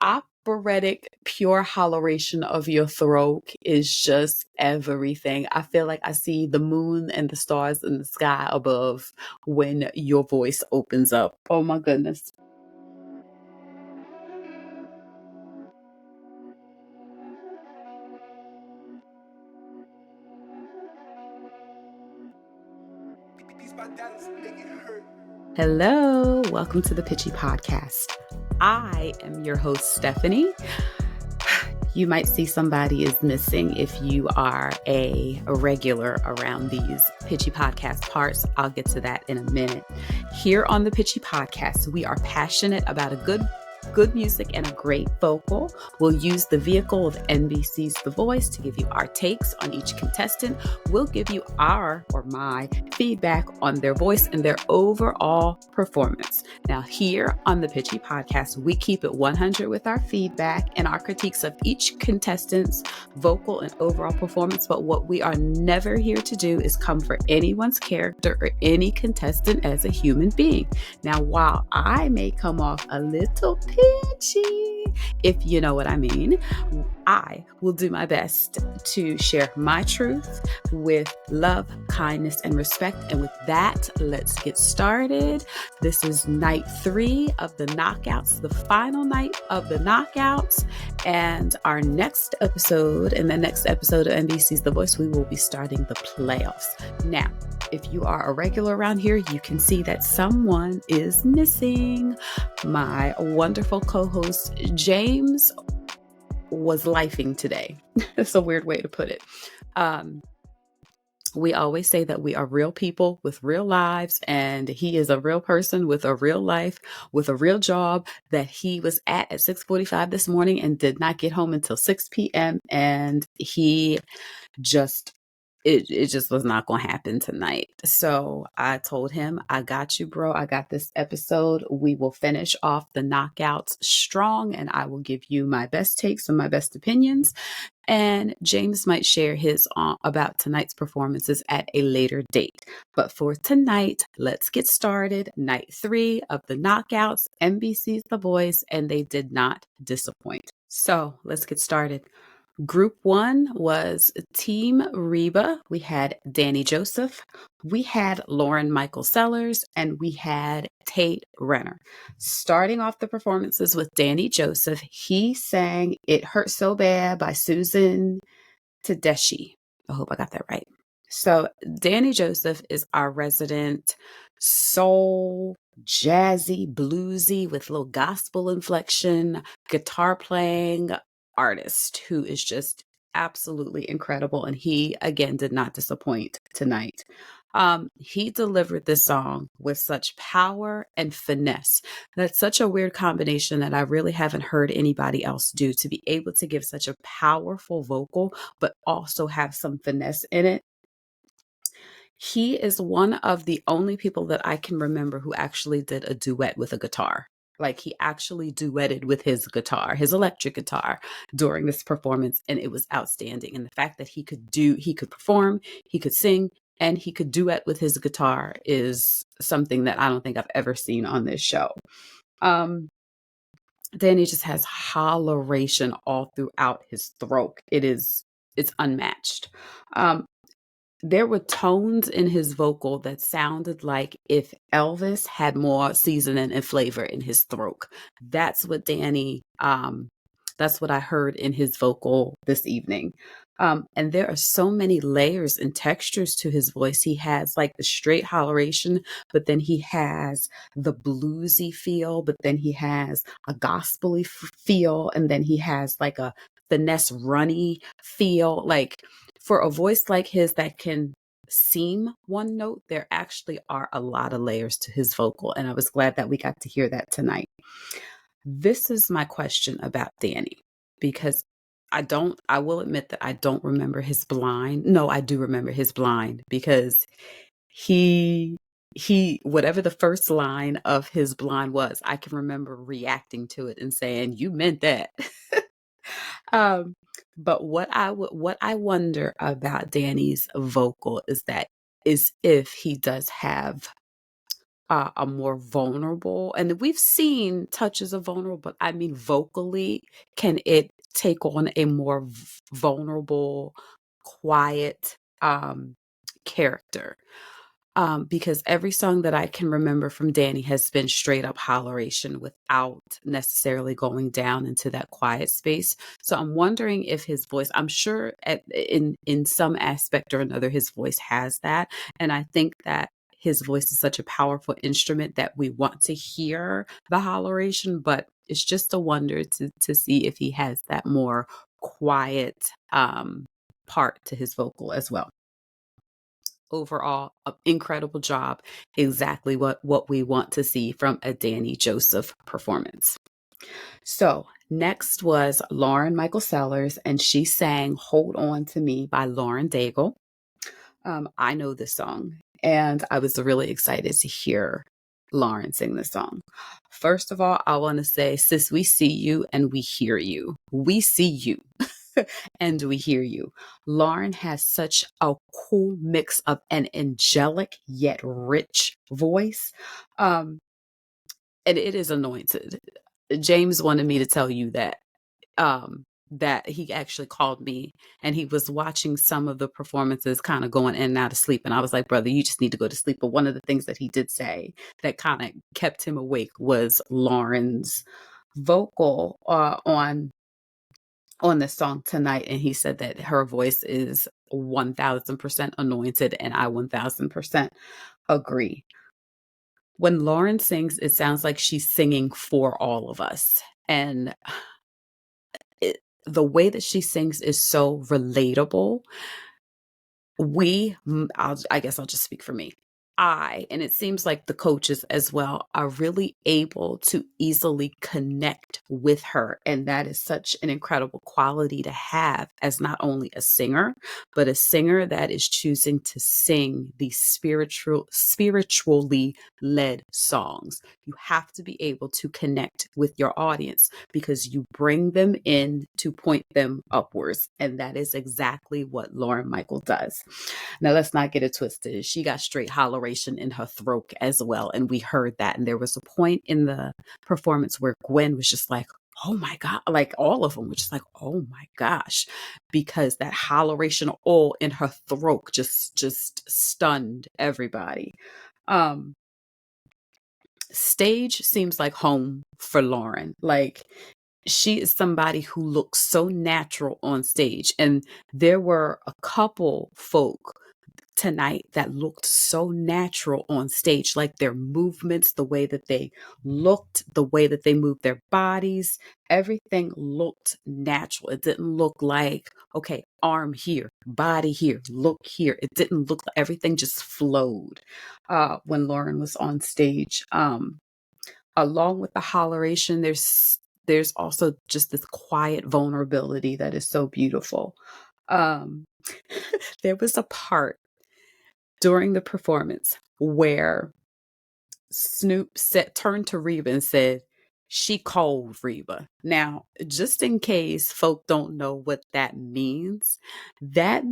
operatic, pure holleration of your throat is just everything. I feel like I see the moon and the stars in the sky above when your voice opens up. Oh my goodness. Hello, welcome to the Pitchy Podcast. I am your host, Stephanie. You might see somebody is missing if you are a regular around these Pitchy Podcast parts. I'll get to that in a minute. Here on the Pitchy Podcast, we are passionate about a good music and a great vocal. We'll use the vehicle of NBC's The Voice to give you our takes on each contestant. We'll give you our or my feedback on their voice and their overall performance. Now, here on the Pitchy Podcast, we keep it 100 with our feedback and our critiques of each contestant's vocal and overall performance. But what we are never here to do is come for anyone's character or any contestant as a human being. Now, while I may come off a little pitchy, if you know what I mean, I will do my best to share my truth with love, kindness, and respect. And with that, let's get started. This is night 3 of the knockouts, the final night of the knockouts. And our next episode, in the next episode of NBC's The Voice, we will be starting the playoffs. Now, if you are a regular around here, you can see that someone is missing. My wonderful co-host, James, was lifing today. That's a weird way to put it. We always say that we are real people with real lives, and he is a real person with a real life, with a real job that he was at 6:45 this morning and did not get home until 6 p.m. And he just it just was not going to happen tonight. So I told him, I got you, bro. I got this episode. We will finish off the knockouts strong, and I will give you my best takes and my best opinions. And James might share his about tonight's performances at a later date. But for tonight, let's get started. Night 3 of the knockouts, NBC's The Voice, and they did not disappoint. So let's get started. Group 1 was Team Reba. We had Danny Joseph, we had Lauren Michael Sellers, and we had Tate Renner. Starting off the performances with Danny Joseph, he sang It Hurt So Bad by Susan Tedeschi. I hope I got that right. So Danny Joseph is our resident soul, jazzy, bluesy with little gospel inflection, guitar playing artist who is just absolutely incredible. And he, again, did not disappoint tonight. He delivered this song with such power and finesse. That's such a weird combination that I really haven't heard anybody else do, to be able to give such a powerful vocal, but also have some finesse in it. He is one of the only people that I can remember who actually did a duet with a guitar. Like, he actually duetted with his guitar, his electric guitar, during this performance, and it was outstanding. And the fact that he could perform, he could sing, and he could duet with his guitar is something that I don't think I've ever seen on this show. Danny just has holleration all throughout his throat. It's unmatched. There were tones in his vocal that sounded like if Elvis had more seasoning and flavor in his throat. That's what that's what I heard in his vocal this evening. And there are so many layers and textures to his voice. He has like the straight holleration, but then he has the bluesy feel, but then he has a gospely feel, and then he has like a finesse runny feel. Like, for a voice like his that can seem one note, there actually are a lot of layers to his vocal, and I was glad that we got to hear that tonight. This is my question about Danny, because I will admit that I don't remember his blind. No, I do remember his blind, because he whatever the first line of his blind was, I can remember reacting to it and saying, "You meant that." But what I wonder about Danny's vocal is if he does have a more vulnerable, and we've seen touches of vulnerable, but I mean vocally, can it take on a more vulnerable, quiet character? Because every song that I can remember from Danny has been straight up holleration without necessarily going down into that quiet space. So I'm wondering if his voice, I'm sure in some aspect or another, his voice has that. And I think that his voice is such a powerful instrument that we want to hear the holleration, but it's just a wonder to see if he has that more quiet part to his vocal as well. Overall, incredible job. Exactly what we want to see from a Danny Joseph performance. So next was Lauren Michael Sellers, and she sang Hold On to Me by Lauren Daigle. I know this song, and I was really excited to hear Lauren sing this song. First of all, I want to say, sis, we see you and we hear you. We see you. And we hear you. Lauren has such a cool mix of an angelic yet rich voice. And it is anointed. James wanted me to tell you that he actually called me and he was watching some of the performances kind of going in and out of sleep. And I was like, brother, you just need to go to sleep. But one of the things that he did say that kind of kept him awake was Lauren's vocal on this song tonight, and he said that her voice is 1000% anointed, and I 1000% agree. When Lauren sings, it sounds like she's singing for all of us, and the way that she sings is so relatable. I guess I'll just speak for me. And it seems like the coaches as well, are really able to easily connect with her. And that is such an incredible quality to have as not only a singer, but a singer that is choosing to sing these spiritually led songs. You have to be able to connect with your audience because you bring them in to point them upwards. And that is exactly what Lauren Michael does. Now, let's not get it twisted. She got straight holleration in her throat as well. And we heard that. And there was a point in the performance where Gwen was just like, oh my God, like all of them were just like, oh my gosh, because that holleration all in her throat just stunned everybody. Stage seems like home for Lauren. Like, she is somebody who looks so natural on stage. And there were a couple folk tonight that looked so natural on stage, like their movements, the way that they looked, the way that they moved their bodies, everything looked natural. It didn't look like, okay, arm here, body here, look here. It didn't look like, everything just flowed when Lauren was on stage. Along with the holleration, there's also just this quiet vulnerability that is so beautiful. Um, there was a part during the performance where Snoop turned to Reba and said, she called Reba. Now, just in case folk don't know what that means that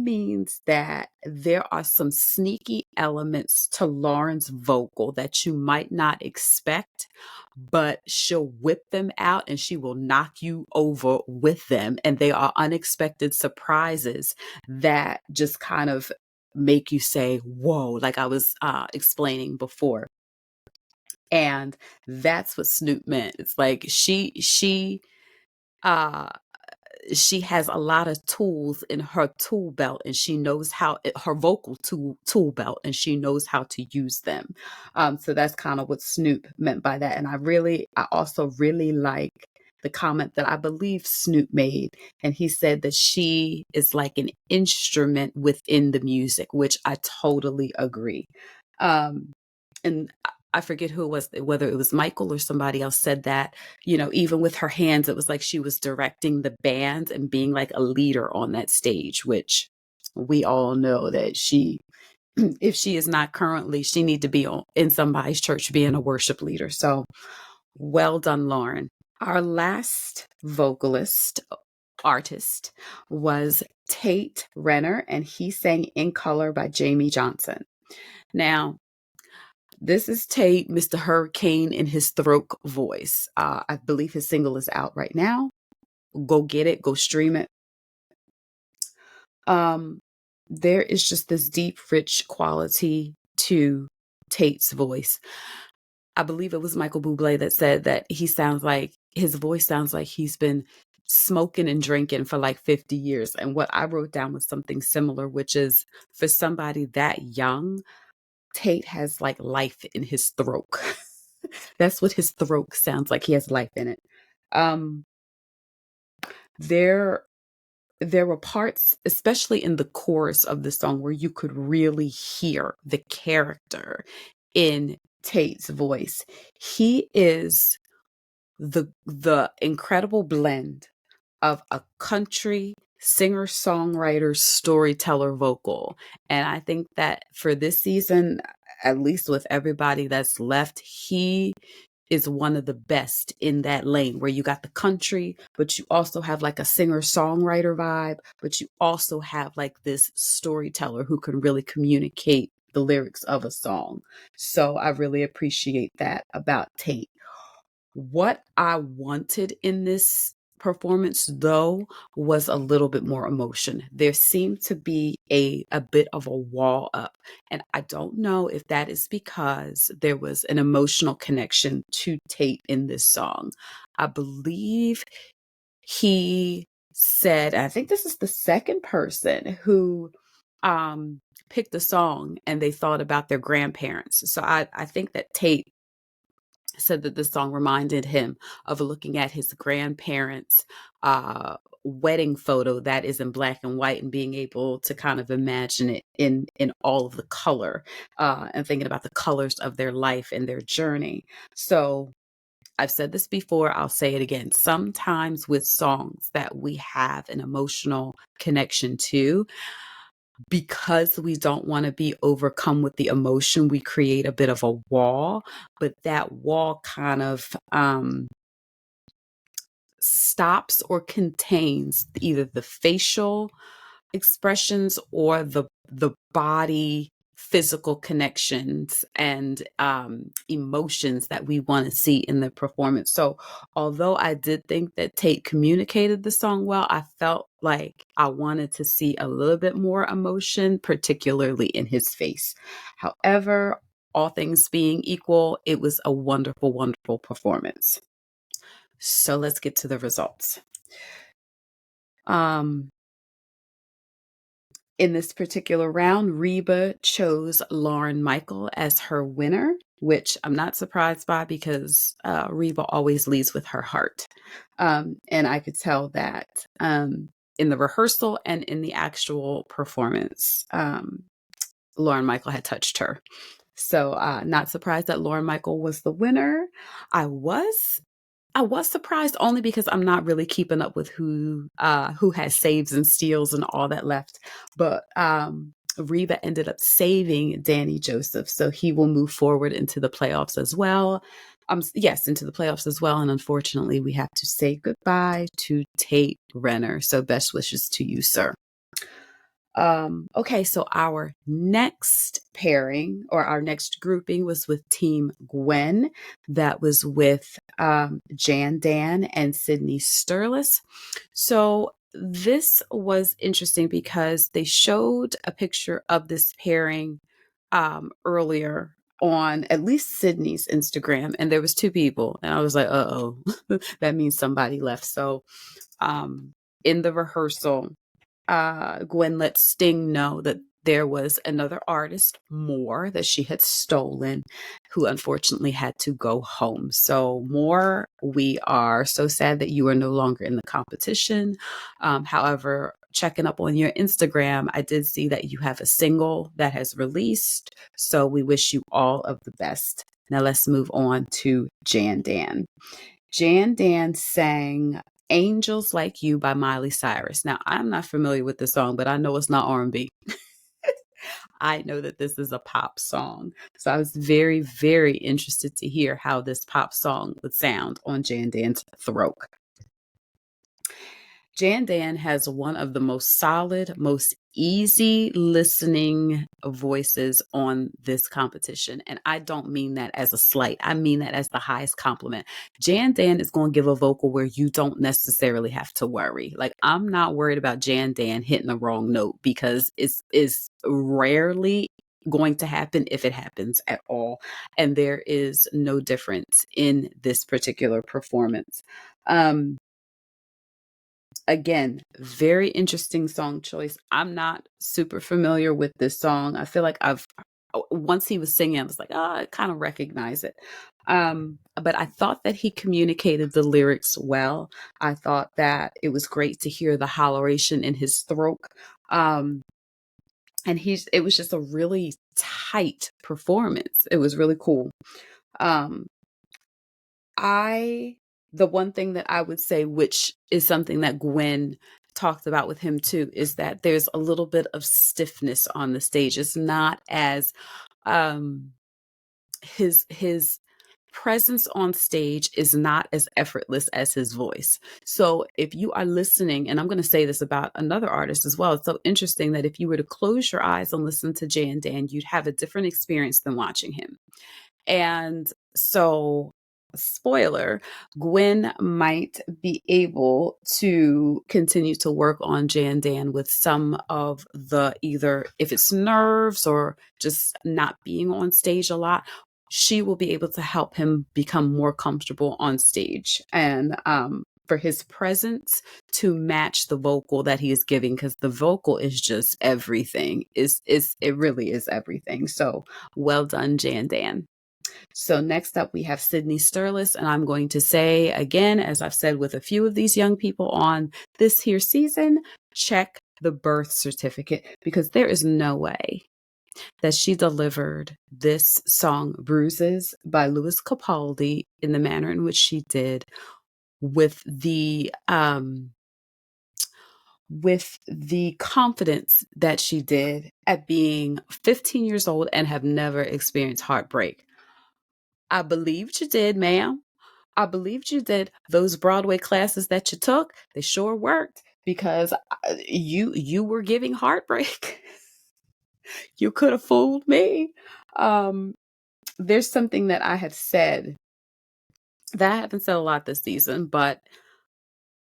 there are some sneaky elements to Lauren's vocal that you might not expect, but she'll whip them out and she will knock you over with them. And they are unexpected surprises that just kind of make you say, whoa, like I was explaining before. And that's what Snoop meant. It's like uh she has a lot of tools in her tool belt, and she knows how her vocal tool belt, and she knows how to use them. So that's kind of what Snoop meant by that. And I also really like the comment that I believe Snoop made, and he said that she is like an instrument within the music, which I totally agree. And I forget who it was, whether it was Michael or somebody else said that, even with her hands, it was like she was directing the band and being like a leader on that stage, which we all know that if she is not currently, she need to be in somebody's church being a worship leader. So well done, Lauren. Our last artist was Tate Renner, and he sang In Color by Jamie Johnson. Now, This is Tate, Mr. Hurricane in his throat voice. I believe his single is out right now. Go get it, go stream it. There is just this deep, rich quality to Tate's voice. I believe it was Michael Bublé that said that his voice sounds like he's been smoking and drinking for like 50 years. And what I wrote down was something similar, which is for somebody that young, Tate has like life in his throat. That's what his throat sounds like. He has life in it. Um, there there were parts, especially in the chorus of the song, where you could really hear the character in Tate's voice. He is the incredible blend of a country singer songwriter storyteller vocal. And I think that for this season, at least with everybody that's left, he is one of the best in that lane, where you got the country, but you also have like a singer songwriter vibe, but you also have like this storyteller who can really communicate the lyrics of a song. So I really appreciate that about Tate. What I wanted in this performance, though, was a little bit more emotion. There seemed to be a bit of a wall up. And I don't know if that is because there was an emotional connection to Tate in this song. I believe he said, I think this is the second person who picked a song and they thought about their grandparents. So I think that Tate said that this song reminded him of looking at his grandparents' wedding photo that is in black and white, and being able to kind of imagine it in all of the color, and thinking about the colors of their life and their journey. So I've said this before, I'll say it again. Sometimes with songs that we have an emotional connection to, because we don't want to be overcome with the emotion, we create a bit of a wall, but that wall kind of stops or contains either the facial expressions or the body physical connections and emotions that we want to see in the performance. So although I did think that Tate communicated the song well, I felt like I wanted to see a little bit more emotion, particularly in his face. However, all things being equal, it was a wonderful, wonderful performance. So let's get to the results. In this particular round, Reba chose Lauren Michael as her winner, which I'm not surprised by, because Reba always leads with her heart. And I could tell that in the rehearsal and in the actual performance, Lauren Michael had touched her. So not surprised that Lauren Michael was the winner. I was surprised only because I'm not really keeping up with who has saves and steals and all that left. But Reba ended up saving Danny Joseph, so he will move forward into the playoffs as well. Yes, into the playoffs as well. And unfortunately, we have to say goodbye to Tate Renner. So best wishes to you, sir. Okay, so our next pairing, or our next grouping, was with Team Gwen. That was with Jan Dan and Sydney Sturlis. So this was interesting because they showed a picture of this pairing earlier on at least Sydney's Instagram, and there was two people, and I was like, uh-oh, that means somebody left. So in the rehearsal, Gwen let Sting know that there was another artist, Moore, that she had stolen, who unfortunately had to go home. So Moore, we are so sad that you are no longer in the competition. However, checking up on your Instagram, I did see that you have a single that has released. So we wish you all of the best. Now let's move on to Jan Dan. Jan Dan sang Angels Like You by Miley Cyrus. Now, I'm not familiar with this song, but I know it's not R&B. I know that this is a pop song. So I was very, very interested to hear how this pop song would sound on Jan Dan's throat. Jan Dan has one of the most solid, most easy listening voices on this competition. And I don't mean that as a slight. I mean that as the highest compliment. Jan Dan is going to give a vocal where you don't necessarily have to worry. Like, I'm not worried about Jan Dan hitting the wrong note, because it's rarely going to happen, if it happens at all. And there is no difference in this particular performance. Again, very interesting song choice. I'm not super familiar with this song. I feel like once he was singing, I was like, oh, I kind of recognize it. But I thought that he communicated the lyrics well. I thought that it was great to hear the holleration in his throat. And it was just a really tight performance. It was really cool. Um, the one thing that I would say, which is something that Gwen talked about with him too, is that there's a little bit of stiffness on the stage. It's not as his presence on stage is not as effortless as his voice. So if you are listening, and I'm going to say this about another artist as well, it's so interesting that if you were to close your eyes and listen to Jan Dan, you'd have a different experience than watching him. And so, spoiler, Gwen might be able to continue to work on Jan Dan with some of the, either if it's nerves or just not being on stage a lot, she will be able to help him become more comfortable on stage. And for his presence to match the vocal that he is giving, because the vocal is just everything. It really is everything. So well done, Jan Dan. So next up, we have Sydney Sturlis. And I'm going to say again, as I've said with a few of these young people on this here season, check the birth certificate, because there is no way that she delivered this song, Bruises by Louis Capaldi, in the manner in which she did, with the confidence that she did at being 15 years old and have never experienced heartbreak. I believed you did, ma'am. I believed you did. Those Broadway classes that you took, they sure worked, because you were giving heartbreak. You could have fooled me. There's something that I have said that I haven't said a lot this season, but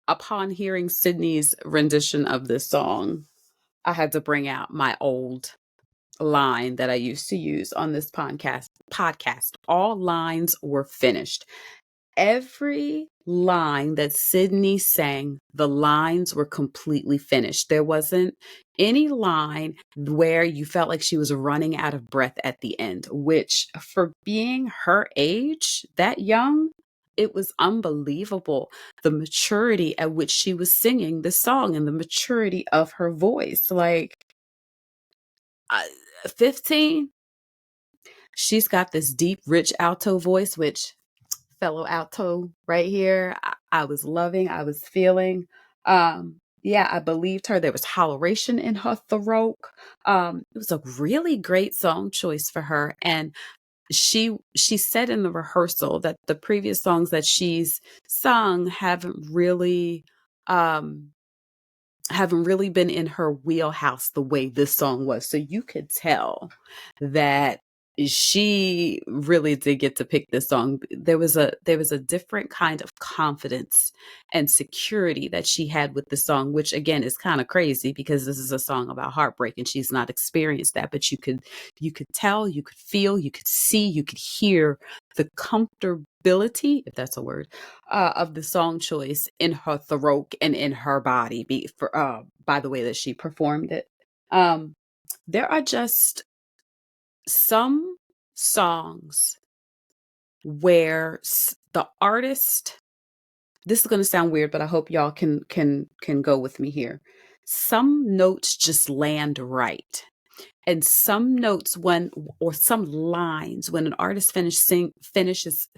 upon hearing Sydney's rendition of this song, I had to bring out my old line that I used to use on this podcast. All lines were finished. Every line that Sydney sang, the lines were completely finished. There wasn't any line where you felt like she was running out of breath at the end, which, for being her age, that young, it was unbelievable. The maturity at which she was singing the song and the maturity of her voice. Like, 15, she's got this deep, rich alto voice, which, fellow alto right here, I was loving, I was feeling. Yeah, I believed her. There was holleration in her throat. It was a really great song choice for her. And she said in the rehearsal that the previous songs that she's sung haven't really been in her wheelhouse the way this song was. So you could tell that she really did get to pick this song. There was a different kind of confidence and security that she had with the song, which again is kind of crazy, because this is a song about heartbreak and she's not experienced that. But you could tell, you could feel, you could see, you could hear the comfortability, if that's a word, of the song choice in her throat and in her body, by the way that she performed it. There are just some songs where the artist, this is going to sound weird, but I hope y'all can go with me here. Some notes just land right. And some notes, or some lines, when an artist finishes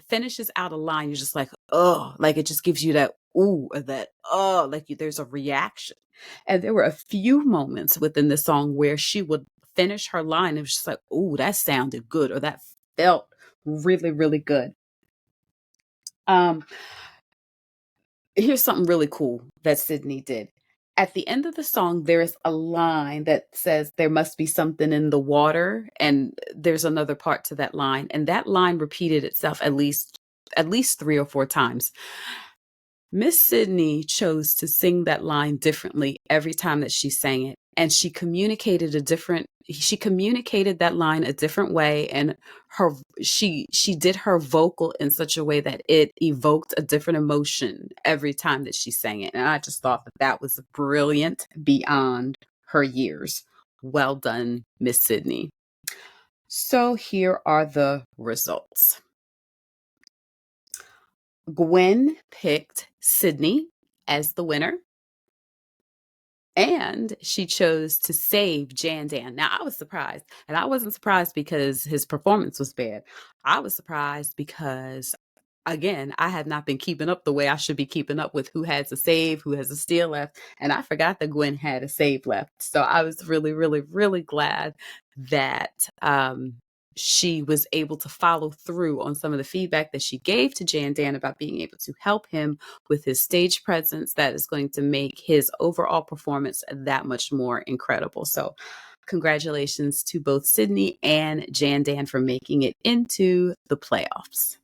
out a line, you're just like, oh, like it just gives you that ooh, or that oh, like there's a reaction. And there were a few moments within the song where she would finish her line. It was just like, ooh, that sounded good, or that felt really, really good. Um, Here's something really cool that Sydney did. At the end of the song, there is a line that says there must be something in the water, and there's another part to that line, and that line repeated itself at least 3 or 4 times. Miss Sydney chose to sing that line differently every time that she sang it. And she communicated that line a different way, and she did her vocal in such a way that it evoked a different emotion every time that she sang it. And I just thought that that was brilliant beyond her years. Well done, Miss Sydney. So here are the results. Gwen picked Sydney as the winner, and she chose to save Jan Dan. Now, I was surprised, and I wasn't surprised because his performance was bad. I was surprised because, again, I have not been keeping up the way I should be keeping up with who has a save, who has a steal left, and I forgot that Gwen had a save left. So I was really, really, really glad that she was able to follow through on some of the feedback that she gave to Jan Dan about being able to help him with his stage presence that is going to make his overall performance that much more incredible. So congratulations to both Sydney and Jan Dan for making it into the playoffs.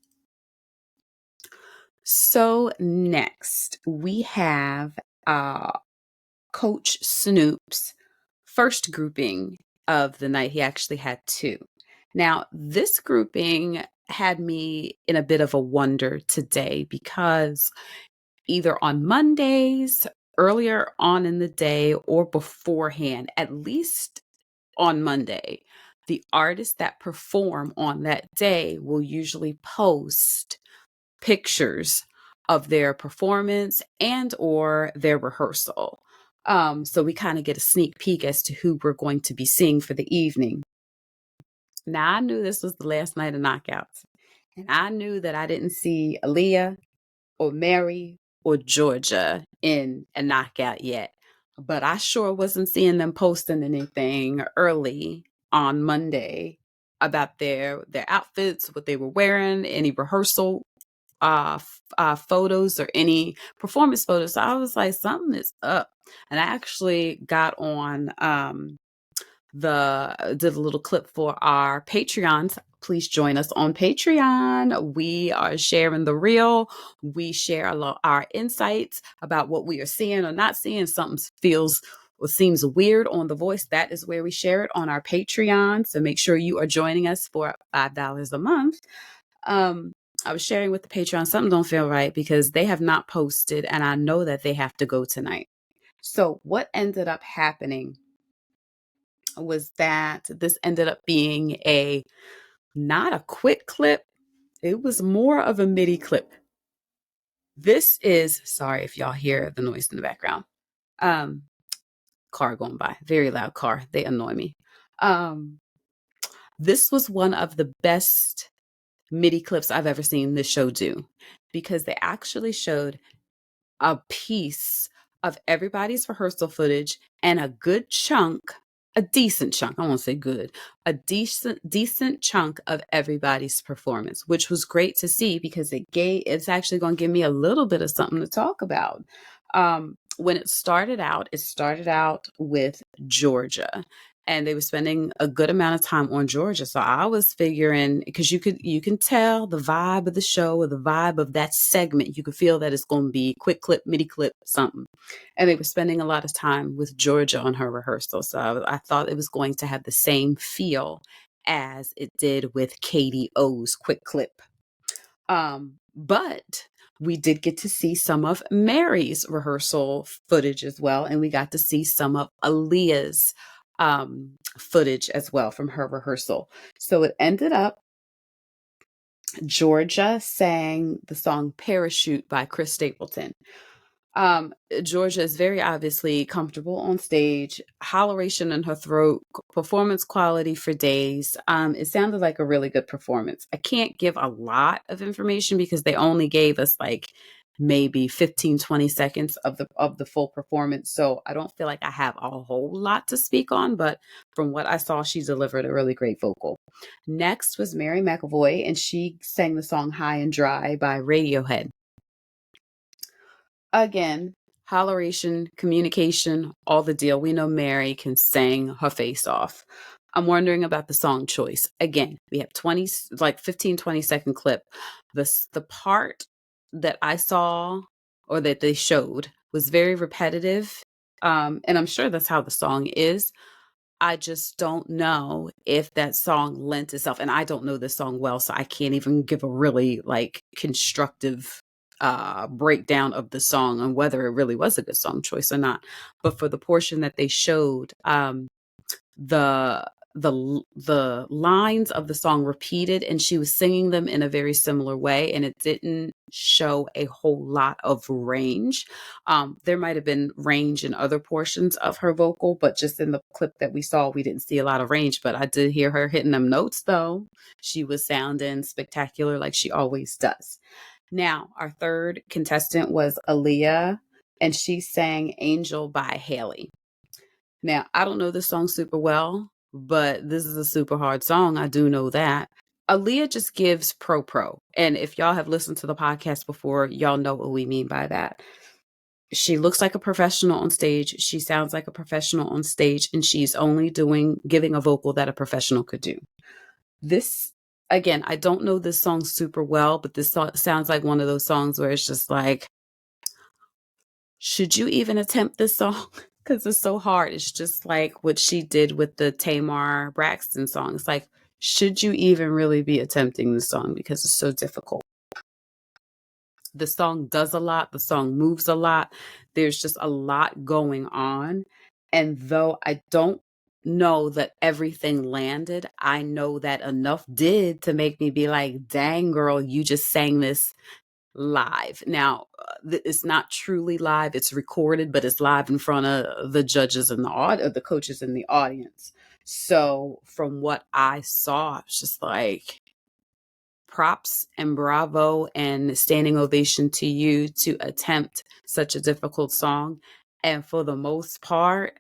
So next we have Coach Snoop's first grouping of the night. He actually had two. Now, this grouping had me in a bit of a wonder today because either on Mondays, earlier on in the day, or beforehand, at least on Monday, the artists that perform on that day will usually post pictures of their performance and or their rehearsal. So we kind of get a sneak peek as to who we're going to be seeing for the evening. Now, I knew this was the last night of knockouts, and I knew that I didn't see Aliyah or Mary or Georgia in a knockout yet, but I sure wasn't seeing them posting anything early on Monday about their outfits, what they were wearing, any rehearsal photos or any performance photos. So I was like, something is up. And I actually got on did a little clip for our Patreons. Please join us on Patreon. We are sharing the real. We share our insights about what we are seeing or not seeing. Something feels or seems weird on The Voice. That is where we share it on our Patreon. So make sure you are joining us for $5 a month. I was sharing with the Patreon, something don't feel right because they have not posted, and I know that they have to go tonight. So what ended up happening was that this ended up being not a quick clip. It was more of a MIDI clip. This is, sorry if y'all hear the noise in the background. Car going by, very loud car. They annoy me. This was one of the best MIDI clips I've ever seen this show do, because they actually showed a piece of everybody's rehearsal footage and a decent chunk, I won't say good, a decent chunk of everybody's performance, which was great to see because it's actually going to give me a little bit of something to talk about. When it started out with Georgia, and they were spending a good amount of time on Georgia. So I was figuring, because you can tell the vibe of the show or the vibe of that segment. You could feel that it's going to be quick clip, MIDI clip, something. And they were spending a lot of time with Georgia on her rehearsal. So I thought it was going to have the same feel as it did with Katie O's quick clip. But we did get to see some of Mary's rehearsal footage as well. And we got to see some of Aliyah's footage as well from her rehearsal. So it ended up, Georgia sang the song Parachute by Chris Stapleton. Georgia is very obviously comfortable on stage, holleration in her throat, performance quality for days. It sounded like a really good performance. I can't give a lot of information because they only gave us like maybe 15-20 seconds of the full performance. So I don't feel like I have a whole lot to speak on, but from what I saw, she delivered a really great vocal. Next was Mary McAvoy, and she sang the song High and Dry by Radiohead. Again, holleration, communication, all the deal. We know Mary can sing her face off. I'm wondering about the song choice. Again, we have 20, like 15, 20-second clip. The part that I saw or that they showed was very repetitive. And I'm sure that's how the song is. I just don't know if that song lent itself, and I don't know this song well, so I can't even give a really like constructive breakdown of the song on whether it really was a good song choice or not. But for the portion that they showed, the the lines of the song repeated, and she was singing them in a very similar way, and it didn't show a whole lot of range. There might have been range in other portions of her vocal, but just in the clip that we saw, we didn't see a lot of range. But I did hear her hitting them notes, though. She was sounding spectacular like she always does. Now, our third contestant was Aliyah, and she sang Angel by Haley. Now, I don't know this song super well, but this is a super hard song. I do know that. Aliyah just gives pro. And if y'all have listened to the podcast before, y'all know what we mean by that. She looks like a professional on stage. She sounds like a professional on stage, and she's only giving a vocal that a professional could do. This, again, I don't know this song super well, but this sounds like one of those songs where it's just like, should you even attempt this song? Because it's so hard. It's just like what she did with the Tamar Braxton song. It's like, should you even really be attempting this song? Because it's so difficult. The song does a lot. The song moves a lot. There's just a lot going on. And though I don't know that everything landed, I know that enough did to make me be like, dang, girl, you just sang this live. Now, it's not truly live. It's recorded, but it's live in front of the judges and the coaches in the audience. So from what I saw, it's just like, props and bravo and standing ovation to you to attempt such a difficult song. And for the most part,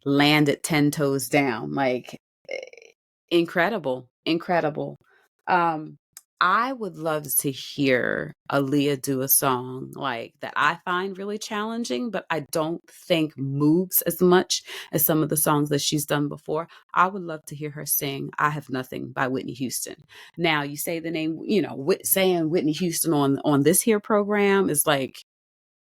landed 10 toes down. Like, incredible. Um, I would love to hear Aliyah do a song like that I find really challenging, but I don't think moves as much as some of the songs that she's done before. I would love to hear her sing I Have Nothing by Whitney Houston. Now, you say the name, saying Whitney Houston on this here program is like,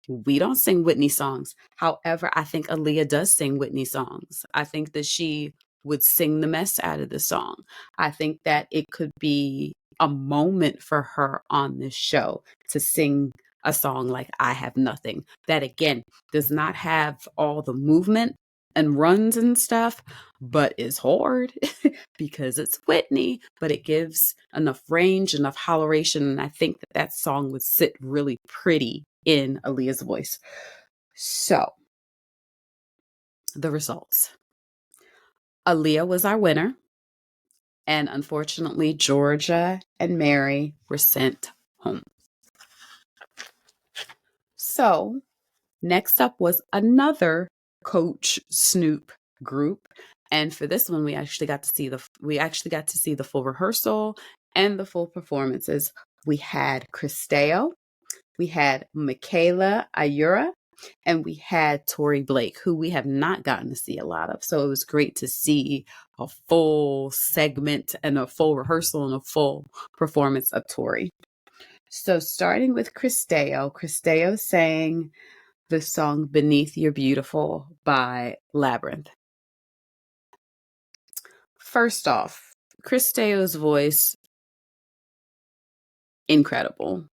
we don't sing Whitney songs. However, I think Aliyah does sing Whitney songs. I think that she would sing the mess out of the song. I think that it could be a moment for her on this show to sing a song like I Have Nothing, that again does not have all the movement and runs and stuff, but is hard because it's Whitney, but it gives enough range, enough holleration. And I think that song would sit really pretty in Aliyah's voice. So, the results. Aliyah was our winner. And unfortunately, Georgia and Mary were sent home. So, next up was another Coach Snoop group. And for this one, we actually got to see the full rehearsal and the full performances. We had ChrisDeo, we had Mikaela Ayura, and we had Torre Blake, who we have not gotten to see a lot of. So it was great to see a full segment and a full rehearsal and a full performance of Torre. So starting with ChrisDeo sang the song Beneath Your Beautiful by Labyrinth. First off, ChrisDeo's voice, incredible.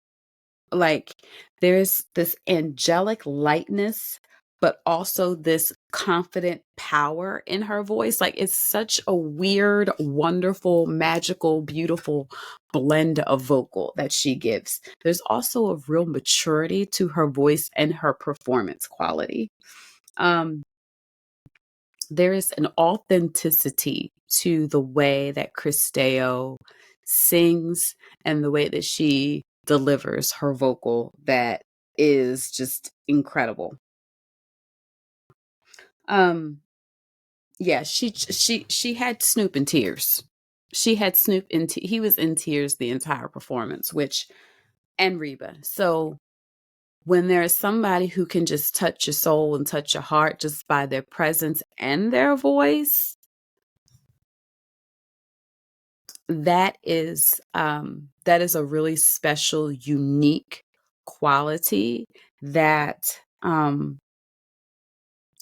Like, there's this angelic lightness, but also this confident power in her voice. Like, it's such a weird, wonderful, magical, beautiful blend of vocal that she gives. There's also a real maturity to her voice and her performance quality. There is an authenticity to the way that ChrisDeo sings and the way that she delivers her vocal that is just incredible. Yeah, she had Snoop in tears. She had Snoop he was in tears the entire performance, and Reba. So when there is somebody who can just touch your soul and touch your heart just by their presence and their voice, that is a really special, unique quality that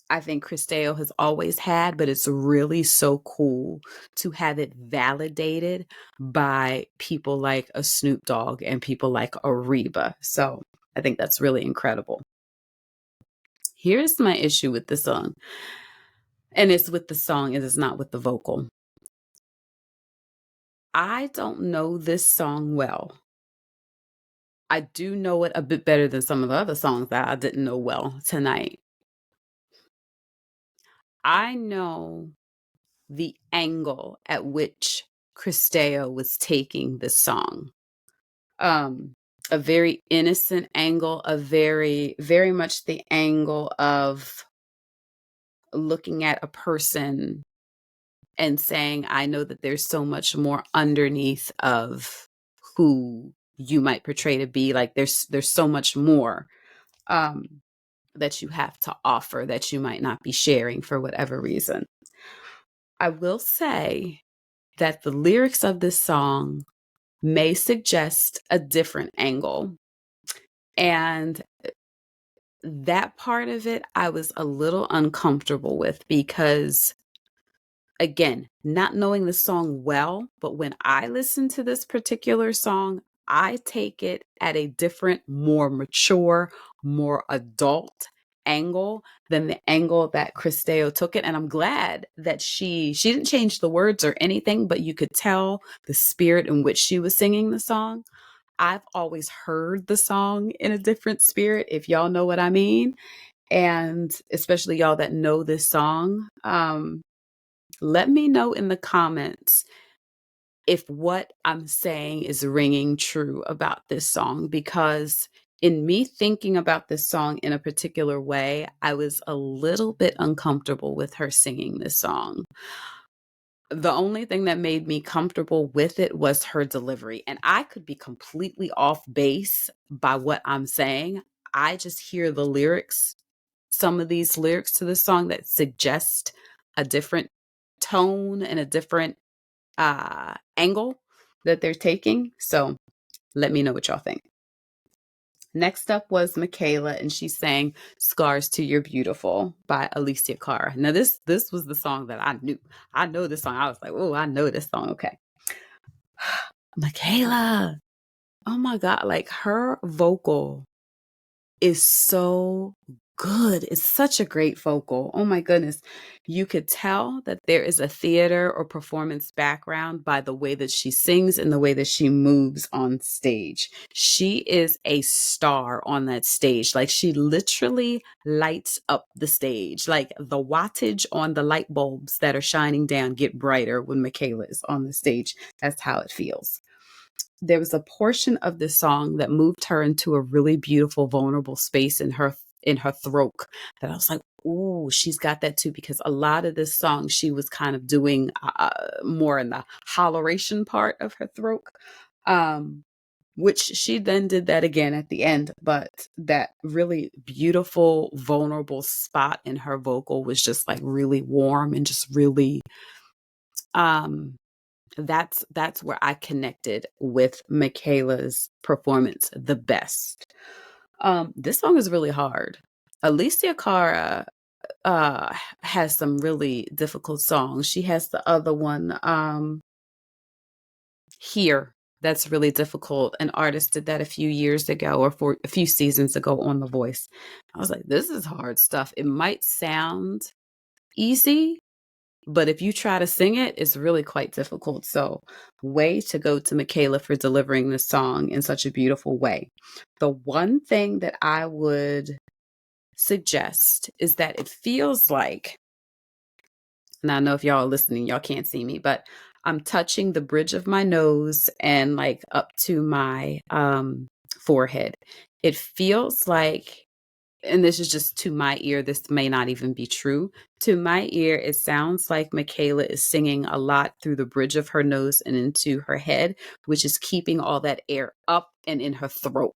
I think ChrisDeo has always had, but it's really so cool to have it validated by people like a Snoop Dogg and people like a Reba. So I think that's really incredible. Here's my issue with the song, and it's with the song, it is not with the vocal. I don't know this song well. I do know it a bit better than some of the other songs that I didn't know well tonight. I know the angle at which ChrisDeo was taking the song. A very innocent angle, a very much the angle of looking at a person and saying, I know that there's so much more underneath of who you might portray to be. Like there's so much more that you have to offer that you might not be sharing for whatever reason. I will say that the lyrics of this song may suggest a different angle. And that part of it, I was a little uncomfortable with because, again, not knowing the song well, but when I listen to this particular song, I take it at a different, more mature, more adult angle than the angle that ChrisDeo took it. And I'm glad that she didn't change the words or anything, but you could tell the spirit in which she was singing the song. I've always heard the song in a different spirit, if y'all know what I mean. And especially y'all that know this song, let me know in the comments if what I'm saying is ringing true about this song, because in me thinking about this song in a particular way, I was a little bit uncomfortable with her singing this song. The only thing that made me comfortable with it was her delivery. And I could be completely off base by what I'm saying. I just hear the lyrics, some of these lyrics to this song that suggest a different tone and a different angle that they're taking. So let me know what y'all think. Next up was Mikaela, and she sang "Scars to Your Beautiful" by Aliyah Cara. Now this was the song that I knew. I know this song. I was like, oh, I know this song. Okay. Mikaela. Oh my God. Like her vocal is so good. It's such a great vocal. Oh my goodness. You could tell that there is a theater or performance background by the way that she sings and the way that she moves on stage. She is a star on that stage. Like she literally lights up the stage. Like the wattage on the light bulbs that are shining down get brighter when Mikaela is on the stage. That's how it feels. There was a portion of this song that moved her into a really beautiful, vulnerable space in her throat that I was like, "Ooh, she's got that too." Because a lot of this song, she was kind of doing more in the holleration part of her throat, which she then did that again at the end. But that really beautiful, vulnerable spot in her vocal was just like really warm and just really that's where I connected with Mikaela's performance the best. This song is really hard. Aliyah Cara has some really difficult songs. She has the other one, Here, that's really difficult. An artist did that a few years ago or for a few seasons ago on The Voice. I was like, this is hard stuff. It might sound easy, but if you try to sing it, it's really quite difficult. So way to go to Mikaela for delivering this song in such a beautiful way. The one thing that I would suggest is that it feels like, and I know if y'all are listening, y'all can't see me, but I'm touching the bridge of my nose and like up to my forehead. It feels like, and this is just to my ear, this may not even be true. To my ear, it sounds like Mikaela is singing a lot through the bridge of her nose and into her head, which is keeping all that air up and in her throat.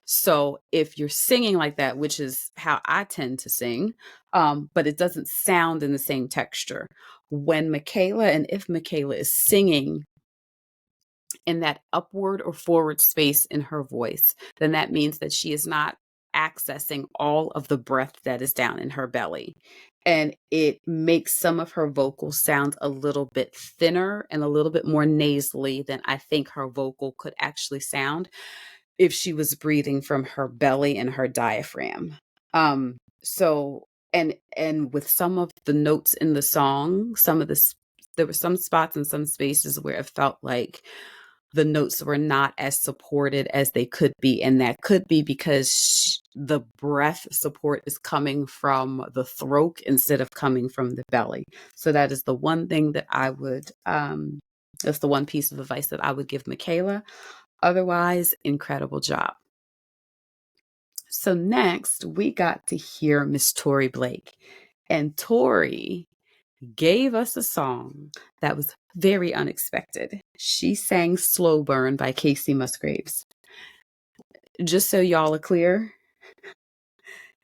So if you're singing like that, which is how I tend to sing, but it doesn't sound in the same texture. When Mikaela, and if Mikaela is singing in that upward or forward space in her voice, then that means that she is not accessing all of the breath that is down in her belly. And it makes some of her vocals sound a little bit thinner and a little bit more nasally than I think her vocal could actually sound if she was breathing from her belly and her diaphragm. So and with some of the notes in the song, there were some spots and some spaces where it felt like the notes were not as supported as they could be. And that could be because the breath support is coming from the throat instead of coming from the belly. So that is the one thing that that's the one piece of advice that I would give Mikaela. Otherwise, incredible job. So next, we got to hear Miss Torre Blake. And Torre gave us a song that was very unexpected. She sang Slow Burn by Casey Musgraves. Just so y'all are clear,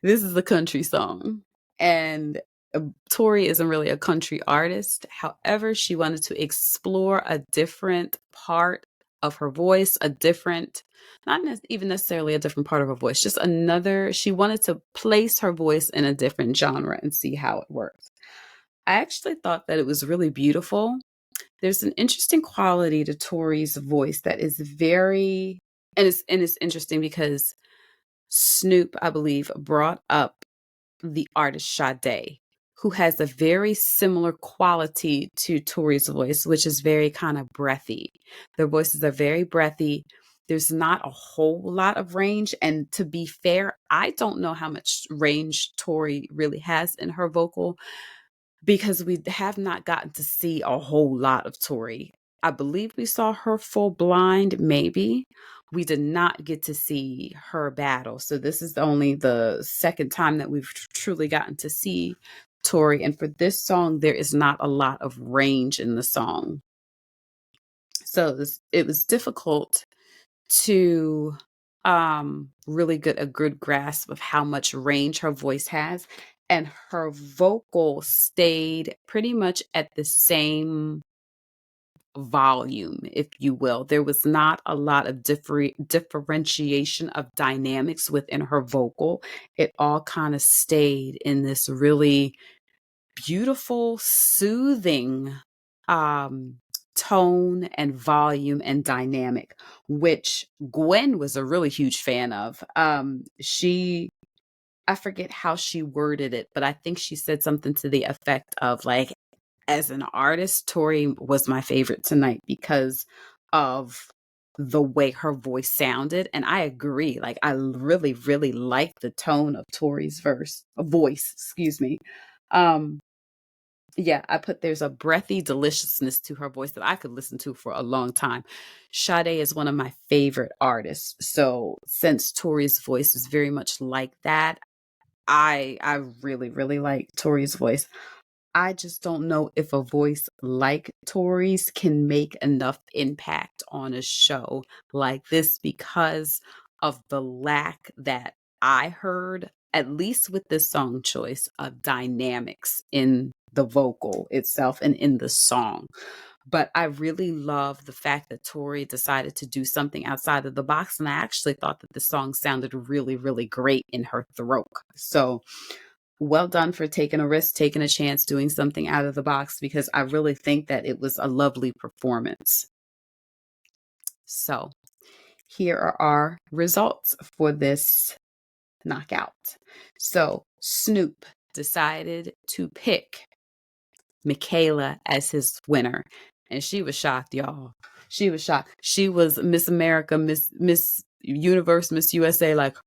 this is a country song. And Torre isn't really a country artist. However, she wanted to explore a different part of her voice, not even necessarily a different part of her voice, just she wanted to place her voice in a different genre and see how it works. I actually thought that it was really beautiful. There's an interesting quality to Tori's voice that is it's interesting because Snoop, I believe, brought up the artist Sade, who has a very similar quality to Tori's voice, which is very kind of breathy. Their voices are very breathy. There's not a whole lot of range. And to be fair, I don't know how much range Tori really has in her vocal because we have not gotten to see a whole lot of Torre. I believe we saw her full blind, maybe. We did not get to see her battle. So this is only the second time that we've truly gotten to see Torre. And for this song, there is not a lot of range in the song. So it was difficult to really get a good grasp of how much range her voice has. And her vocal stayed pretty much at the same volume, if you will. There was not a lot of differentiation of dynamics within her vocal. It all kind of stayed in this really beautiful, soothing tone and volume and dynamic, which Gwen was a really huge fan of. I forget how she worded it, but I think she said something to the effect of like, as an artist, Torre was my favorite tonight because of the way her voice sounded. And I agree. Like, I really, really like the tone of Tori's voice, excuse me. Yeah, there's a breathy deliciousness to her voice that I could listen to for a long time. Sade is one of my favorite artists. So since Tori's voice is very much like that, I really, really like Tori's voice. I just don't know if a voice like Tori's can make enough impact on a show like this because of the lack that I heard, at least with this song choice, of dynamics in the vocal itself and in the song. But I really love the fact that Torre decided to do something outside of the box. And I actually thought that the song sounded really, really great in her throat. So well done for taking a risk, taking a chance, doing something out of the box, because I really think that it was a lovely performance. So here are our results for this knockout. So Snoop decided to pick Mikaela as his winner. And she was shocked, y'all. She was shocked. She was Miss America, Miss Universe, Miss USA, like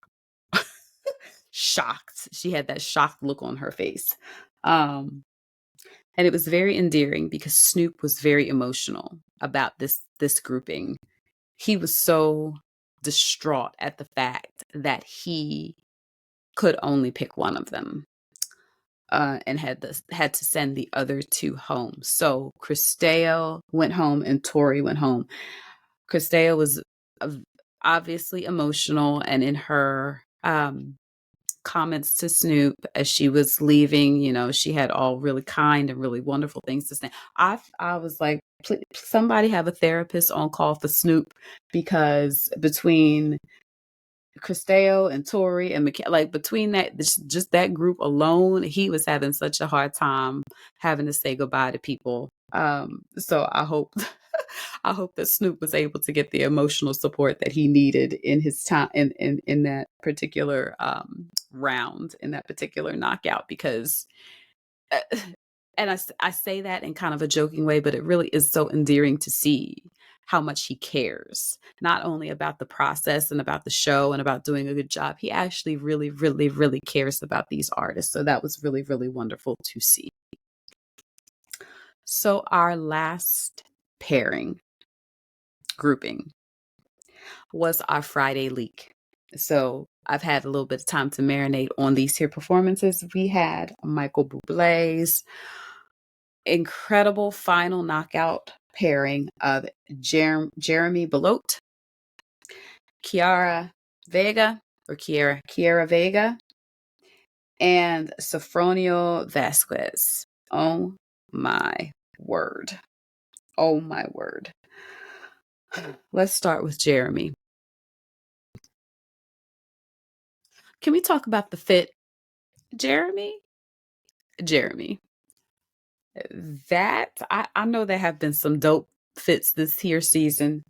shocked. She had that shocked look on her face. And it was very endearing because Snoop was very emotional about this grouping. He was so distraught at the fact that he could only pick one of them. And had to send the other two home. So ChrisDeo went home and Torre went home. ChrisDeo was obviously emotional, and in her comments to Snoop as she was leaving, she had all really kind and really wonderful things to say. I was like, please, somebody have a therapist on call for Snoop, because between ChrisDeo and Torre and Mikaela, like between just that group alone, he was having such a hard time having to say goodbye to people. So I hope I hope that Snoop was able to get the emotional support that he needed in his time in that particular round, in that particular knockout, because uh, and I say that in kind of a joking way, but it really is so endearing to see how much he cares, not only about the process and about the show and about doing a good job. He actually really, really, really cares about these artists. So that was really, really wonderful to see. So our last pairing grouping was our Friday leak. So I've had a little bit of time to marinate on these here performances. We had Michael Bublé's incredible final knockout pairing of Jeremy Belote, Kiara Vega, or Kiara Vega, and Sofronio Vasquez. Oh my word. Oh my word. Let's start with Jeremy. Can we talk about the fit? Jeremy, that I know there have been some dope fits this here season.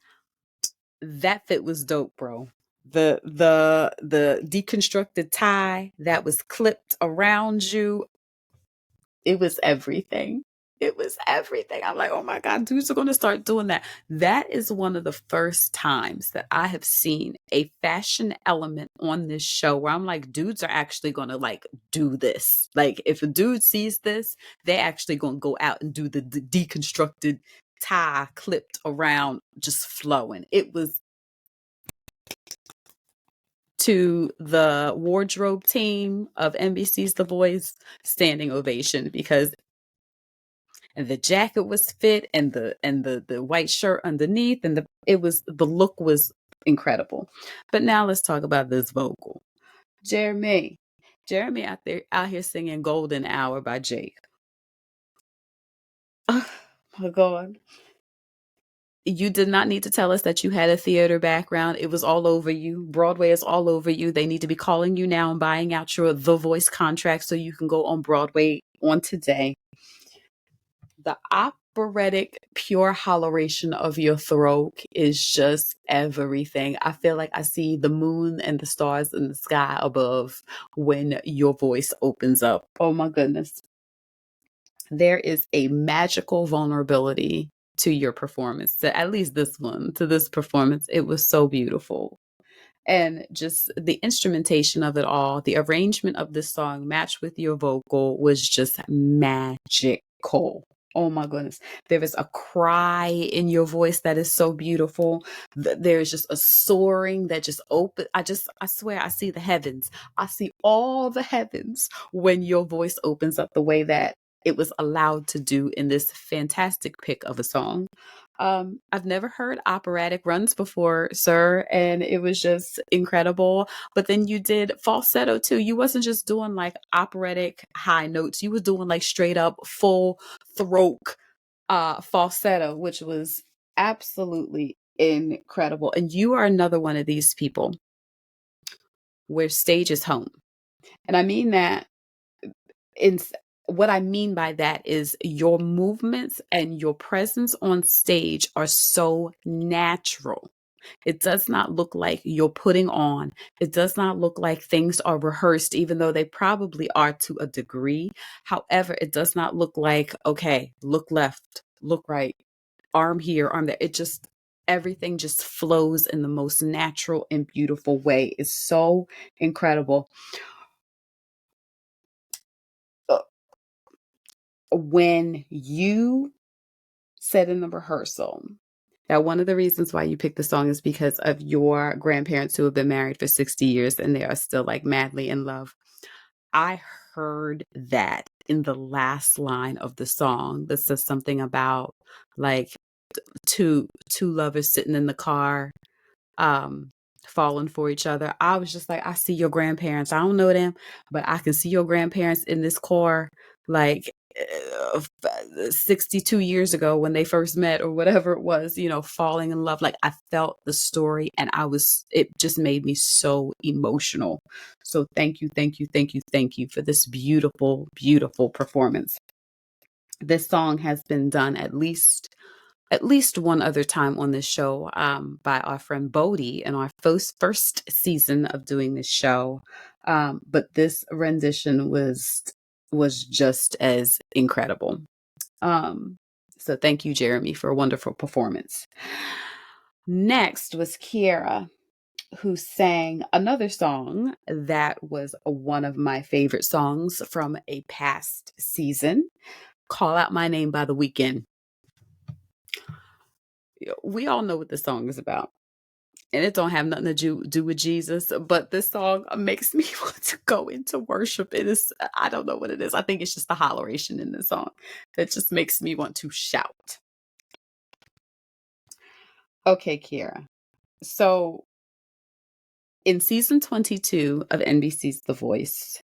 That fit was dope, bro. The deconstructed tie that was clipped around you, it was everything. It was everything. I'm like, oh my God, dudes are going to start doing that. That is one of the first times that I have seen a fashion element on this show where I'm like, dudes are actually going to like do this. Like, if a dude sees this, they're actually going to go out and do the deconstructed tie clipped around, just flowing. It was, to the wardrobe team of NBC's The Voice, standing ovation, because the jacket was fit, and the white shirt underneath, and the look was incredible. But now let's talk about this vocal. Jeremy out here singing Golden Hour by Jake. Oh my God. You did not need to tell us that you had a theater background. It was all over you. Broadway is all over you. They need to be calling you now and buying out your The Voice contract so you can go on Broadway on today. The operatic pure holleration of your throat is just everything. I feel like I see the moon and the stars in the sky above when your voice opens up. Oh my goodness. There is a magical vulnerability to your performance, to at least to this performance. It was so beautiful. And just the instrumentation of it all, the arrangement of this song matched with your vocal was just magical. Oh my goodness. There is a cry in your voice that is so beautiful. There's just a soaring that just open. I swear I see the heavens. I see all the heavens when your voice opens up the way that it was allowed to do in this fantastic pick of a song. I've never heard operatic runs before, sir, and it was just incredible. But then you did falsetto too. You wasn't just doing like operatic high notes. You were doing like straight up full throat falsetto, which was absolutely incredible. And you are another one of these people where stage is home. And I mean that in what I mean by that is your movements and your presence on stage are so natural. It does not look like you're putting on. It does not look like things are rehearsed, even though they probably are to a degree. However, it does not look like, okay, look left, look right, arm here, arm there. It just, everything just flows in the most natural and beautiful way. It's so incredible. When you said in the rehearsal that one of the reasons why you picked the song is because of your grandparents who have been married for 60 years and they are still like madly in love. I heard that in the last line of the song that says something about like two lovers sitting in the car, falling for each other. I was just like, I see your grandparents. I don't know them, but I can see your grandparents in this car, like 62 years ago when they first met or whatever it was, falling in love. Like I felt the story and it just made me so emotional. So thank you, thank you, thank you, thank you for this beautiful, beautiful performance. This song has been done at least one other time on this show by our friend Bodie in our first season of doing this show. But this rendition was just as incredible. So thank you, Jeremy, for a wonderful performance. Next was Kiara, who sang another song that was one of my favorite songs from a past season, Call Out My Name by The Weeknd. We all know what the song is about. And it don't have nothing to do with Jesus, but this song makes me want to go into worship. It is, I don't know what it is. I think it's just the holleration in the song that just makes me want to shout. Okay, Kiara. So in season 22 of NBC's The Voice,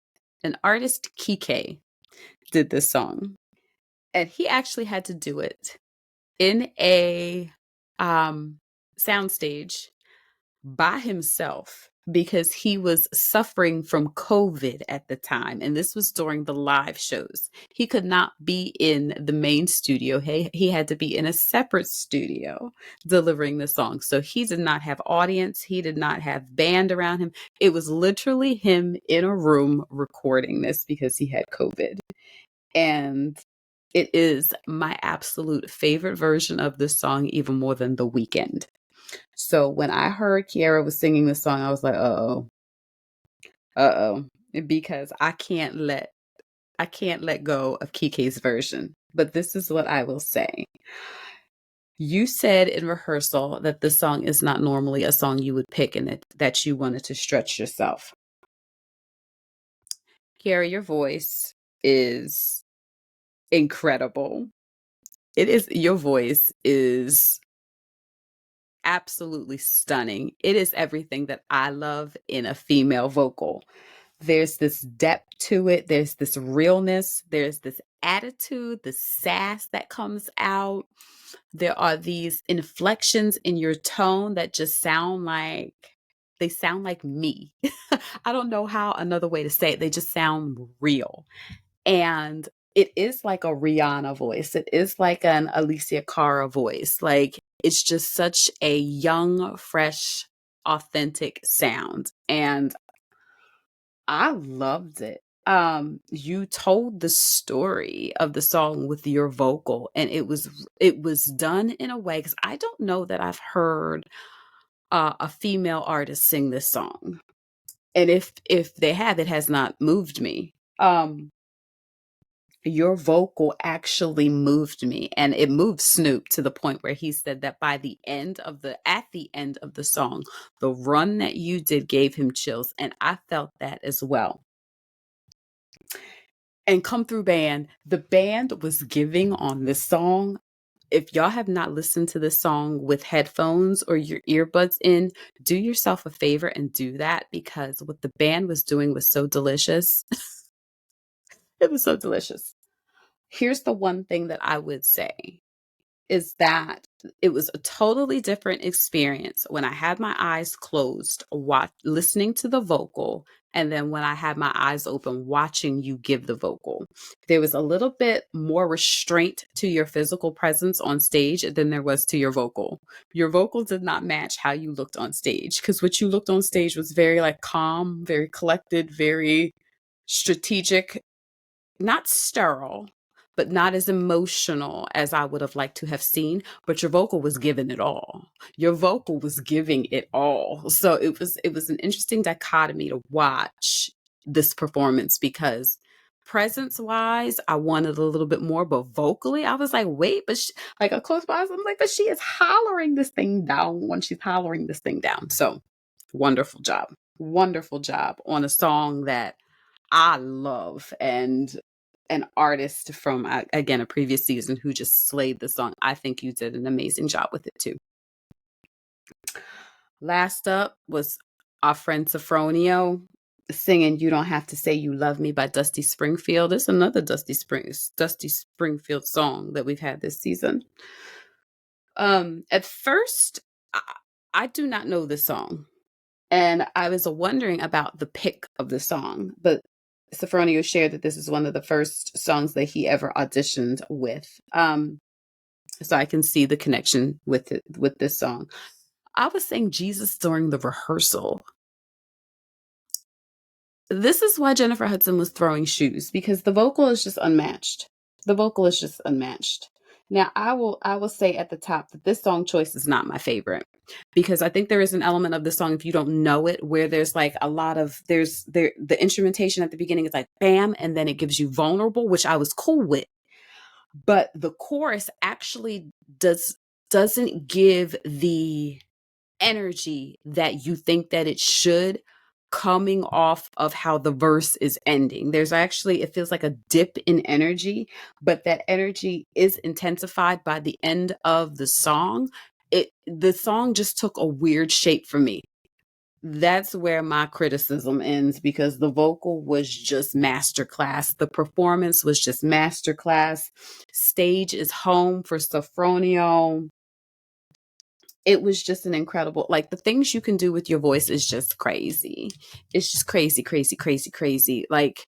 an artist, Kike, did this song. And he actually had to do it in a soundstage by himself because he was suffering from COVID at the time. And this was during the live shows. He could not be in the main studio. He had to be in a separate studio delivering the song. So he did not have audience. He did not have band around him. It was literally him in a room recording this because he had COVID. And it is my absolute favorite version of this song, even more than The Weeknd. So when I heard Kiara was singing this song, I was like, because I can't let go of Kike's version. But this is what I will say. You said in rehearsal that this song is not normally a song you would pick and that you wanted to stretch yourself. Kiara, your voice is incredible. Your voice is absolutely stunning. It is everything that I love in a female vocal. There's this depth to it. There's this realness. There's this attitude, the sass that comes out. There are these inflections in your tone that just sound like me. I don't know how another way to say it. They just sound real. And it is like a Rihanna voice. It is like an Alicia Cara voice. Like it's just such a young, fresh, authentic sound. And I loved it. You told the story of the song with your vocal, and it was done in a way, because I don't know that I've heard a female artist sing this song. And if they have, it has not moved me. Your vocal actually moved me, and it moved Snoop to the point where he said that at the end of the song, the run that you did gave him chills, and I felt that as well. And Come Through Band, the band was giving on this song. If y'all have not listened to this song with headphones or your earbuds in, do yourself a favor and do that, because what the band was doing was so delicious. It was so delicious. Here's the one thing that I would say is that it was a totally different experience when I had my eyes closed, listening to the vocal, and then when I had my eyes open, watching you give the vocal. There was a little bit more restraint to your physical presence on stage than there was to your vocal. Your vocal did not match how you looked on stage, because what you looked on stage was very like calm, very collected, very strategic, not sterile, but not as emotional as I would have liked to have seen. But your vocal was giving it all. Your vocal was giving it all. So it was an interesting dichotomy to watch this performance, because presence wise, I wanted a little bit more, but vocally, I was like, wait, but like a close by, I'm like, but she is hollering this thing down when she's hollering this thing down. So wonderful job on a song that I love, and an artist from, again, a previous season who just slayed the song. I think you did an amazing job with it too. Last up was our friend Sofronio singing "You Don't Have to Say You Love Me" by Dusty Springfield. It's another Dusty Springfield song that we've had this season. At first, I, I do not know this song. And I was wondering about the pick of the song, but Sofronio shared that this is one of the first songs that he ever auditioned with. So I can see the connection with it, with this song. I was saying Jesus during the rehearsal. This is why Jennifer Hudson was throwing shoes, because the vocal is just unmatched. The vocal is just unmatched. Now, I will say at the top that this song choice is not my favorite, because I think there is an element of the song, if you don't know it, where there's like a lot of the instrumentation at the beginning is like bam, and then it gives you vulnerable, which I was cool with. But the chorus actually doesn't give the energy that you think that it should, coming off of how the verse is ending. There's actually, it feels like a dip in energy, but that energy is intensified by the end of the song. The song just took a weird shape for me. That's where my criticism ends, because the vocal was just masterclass. The performance was just masterclass. Stage is home for Sofronio. It was just an incredible, like, the things you can do with your voice is just crazy. It's just crazy, crazy, crazy, crazy. Like,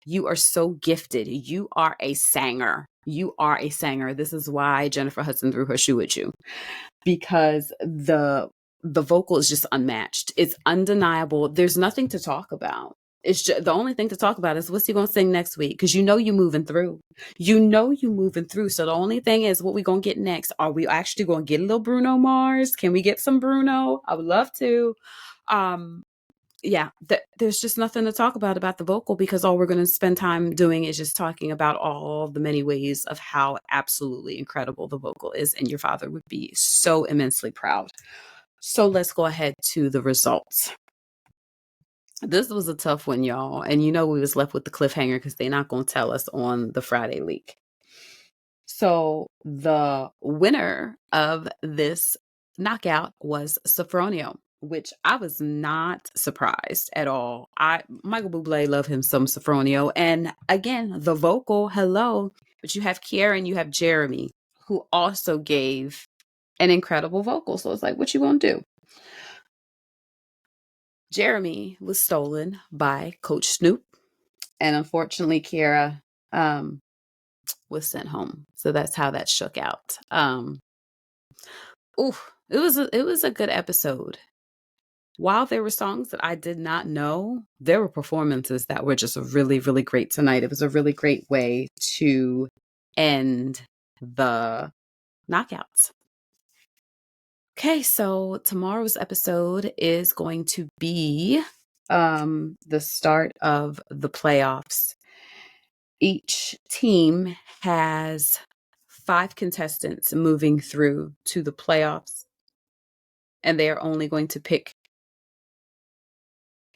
you are so gifted. You are a singer. You are a singer. This is why Jennifer Hudson threw her shoe at you, because the vocal is just unmatched. It's undeniable. There's nothing to talk about. It's just, the only thing to talk about is what's he gonna sing next week, because you know you moving through. You know you moving through. So the only thing is, what we gonna get next? Are we actually gonna get a little Bruno Mars? Can we get some Bruno? I would love to. Um, yeah, there's just nothing to talk about the vocal, because all we're going to spend time doing is just talking about all the many ways of how absolutely incredible the vocal is, and your father would be so immensely proud. So let's go ahead to the results. This was a tough one, y'all, and we was left with the cliffhanger because they're not going to tell us on the Friday leak. So the winner of this knockout was Sofronio, which I was not surprised at all. Michael Bublé, love him some Sofronio. And again, the vocal, hello, but you have Kiara and you have Jeremy, who also gave an incredible vocal. So it's like, what you gonna do? Jeremy was stolen by Coach Snoop, and unfortunately, Kiara was sent home. So that's how that shook out. It was a good episode. While there were songs that I did not know, there were performances that were just really, really great tonight. It was a really great way to end the knockouts. Okay, so tomorrow's episode is going to be the start of the playoffs. Each team has 5 contestants moving through to the playoffs, and they are only going to pick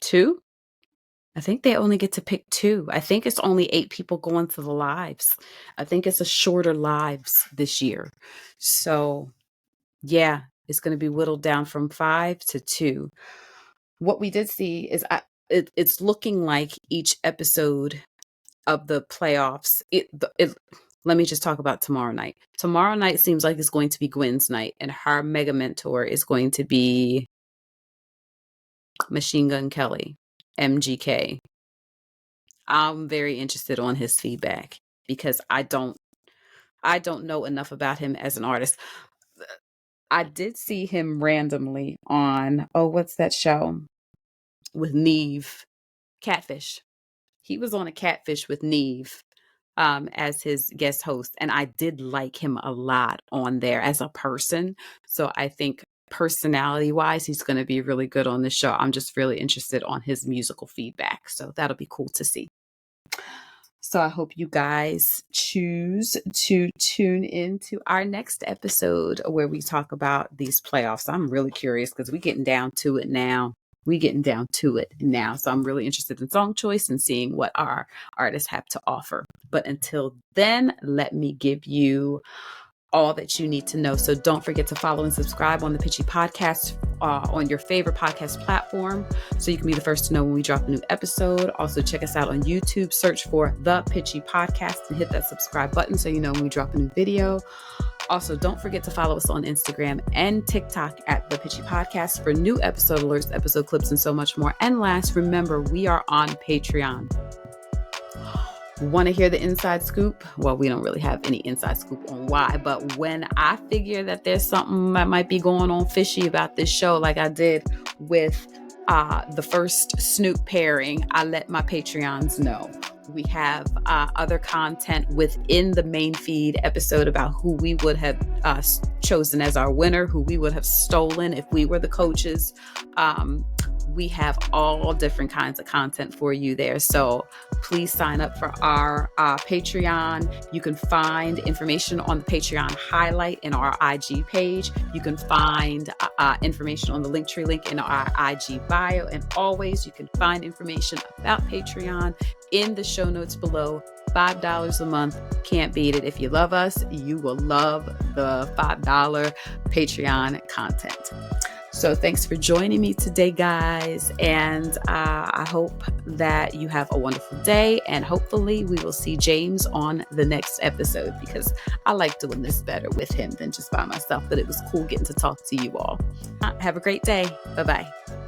2. I think they only get to pick 2. I think it's only 8 people going to the lives. I think it's a shorter lives this year. So, yeah, it's going to be whittled down from 5 to 2. What we did see is it's looking like each episode of the playoffs, let me just talk about tomorrow night. Tomorrow night seems like it's going to be Gwen's night, and her mega mentor is going to be Machine Gun Kelly, MGK. I'm very interested on his feedback, because I don't know enough about him as an artist. I did see him randomly on, what's that show with Neve? Catfish. He was on a Catfish with Neve as his guest host, and I did like him a lot on there as a person. So I think personality wise, he's going to be really good on this show. I'm just really interested on his musical feedback. So that'll be cool to see. So I hope you guys choose to tune into our next episode where we talk about these playoffs. I'm really curious, because we're getting down to it now. So I'm really interested in song choice and seeing what our artists have to offer. But until then, let me give you all that you need to know. So don't forget to follow and subscribe on the Pitchy Podcast on your favorite podcast platform so you can be the first to know when we drop a new episode. Also, check us out on YouTube. Search for The Pitchy Podcast and hit that subscribe button so you know when we drop a new video. Also, don't forget to follow us on Instagram and TikTok at The Pitchy Podcast for new episode alerts, episode clips, and so much more. And last, remember, we are on Patreon. Want to hear the inside scoop? Well, we don't really have any inside scoop on why, but when I figure that there's something that might be going on fishy about this show, like I did with the first Snoop pairing, I let my Patreons know. We have other content within the main feed episode about who we would have chosen as our winner, who we would have stolen if we were the coaches. We have all different kinds of content for you there. So please sign up for our Patreon. You can find information on the Patreon highlight in our IG page. You can find information on the Linktree link in our IG bio. And always, you can find information about Patreon in the show notes below. $5 a month. Can't beat it. If you love us, you will love the $5 Patreon content. So thanks for joining me today, guys. And I hope that you have a wonderful day. And hopefully we will see James on the next episode because I like doing this better with him than just by myself. But it was cool getting to talk to you all. Have a great day. Bye-bye.